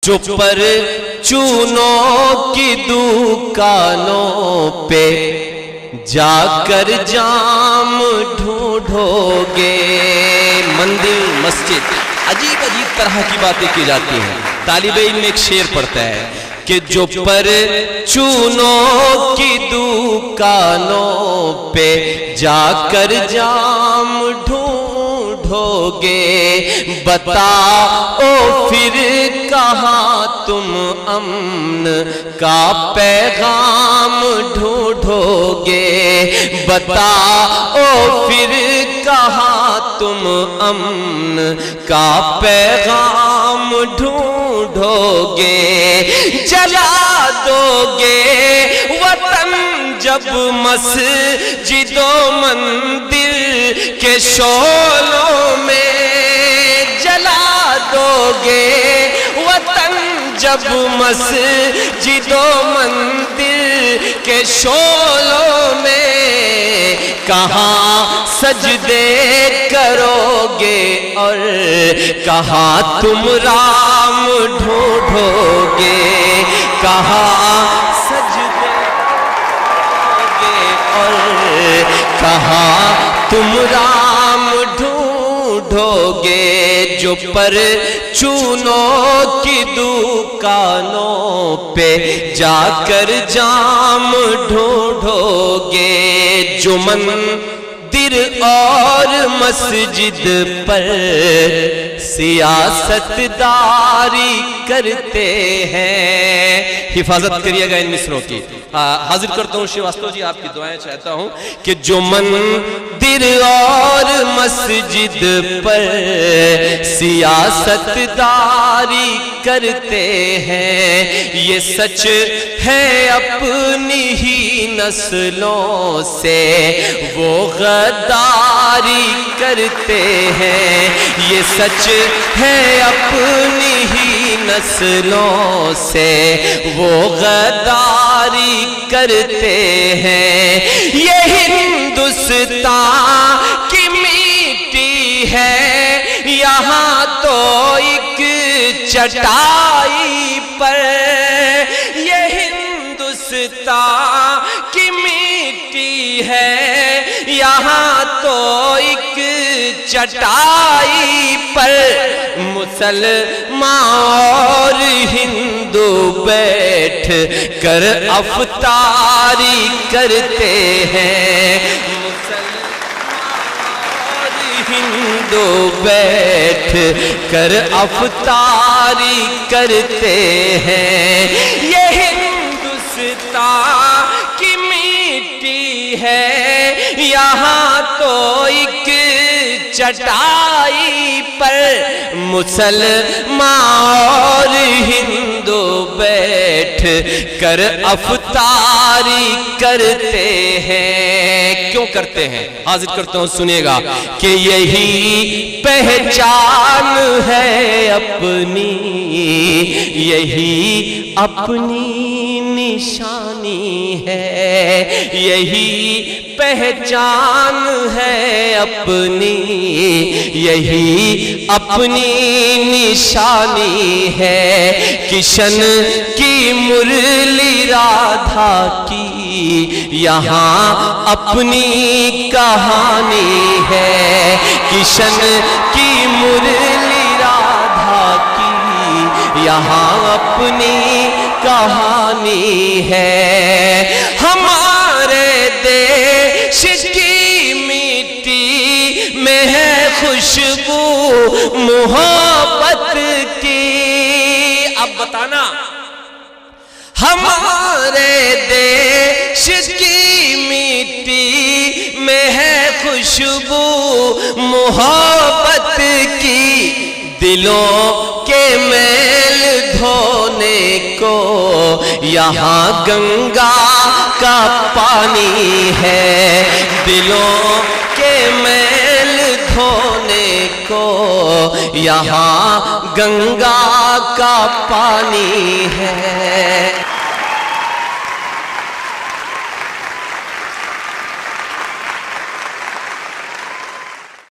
جو پر چونوں کی دکانوں پہ جا کر جام ڈھونڈو گے. مندر مسجد عجیب عجیب طرح کی باتیں کی جاتی ہیں. طالب علم ایک شعر پڑھتا ہے کہ جو پر چونوں کی دکانوں پہ جا کر جام ڈھونڈو گے بتاؤ پھر کہاں تم امن کا پیغام ڈھونڈو گے. بتاؤ پھر کہاں تم امن کا پیغام ڈھونڈو گے. جلا دو گے وطن جب مسجد و مندر کے شعلوں میں. جلا دو گے وطن جب مسجد و مندر کے شعلوں میں. کہاں سجدے کرو گے اور کہاں تم رام ڈھونڈو گے. کہاں سجدے کرو گے اور کہاں تم رام ڈھونڈو گے. جو پر چونوں کی دکانوں پہ جا کر جام ڈھونڈو گے. جو مندر اور مسجد پر سیاست داری کرتے ہیں. حفاظت کریے گا ان مصروں کی. حاضر کرتا ہوں شریواستو جی، آپ کی دعائیں چاہتا ہوں کہ جو مندر اور مسجد پر سیاست داری کرتے ہیں یہ سچ ہے اپنی ہی نسلوں سے وہ غداری کرتے ہیں. یہ سچ ہے اپنی ہی نسلوں سے وہ غداری کرتے ہیں. یہ ہندوستان کی مٹی ہے یہاں تو ایک چٹائی پر. یہ ہندوستان کی مٹی ہے یہاں تو ایک چٹائی پر. مسلمان اور ہندو بیٹھ کر افطاری کرتے ہیں. ہندو بیٹھ کر افطاری کرتے ہیں. یہ ہندوستان کی مٹی ہے یہاں تو ایک چٹائی پر. مسلمان اور ہندو بیٹھ کر افطاری کرتے ہیں. کیوں کرتے ہیں؟ حاضر کرتا ہوں سنیے گا کہ یہی پہچان ہے اپنی، یہی اپنی نشانی ہے. یہی پہچان ہے اپنی، یہی اپنی نشانی ہے. کشن کی مرلی رادھا کی یہاں اپنی کہانی ہے. کشن کی مرلی رادھا کی یہاں اپنی کہانی ہے. ہمارے دیش کی مٹی میں ہے خوشبو محبت کی. اب بتانا ہمارے دیش کی مٹی میں ہے خوشبو محبت کی. دلوں کے میل دھونے کو یہاں گنگا کا پانی ہے. دلوں کے میل دھونے کو یہاں گنگا کا پانی ہے.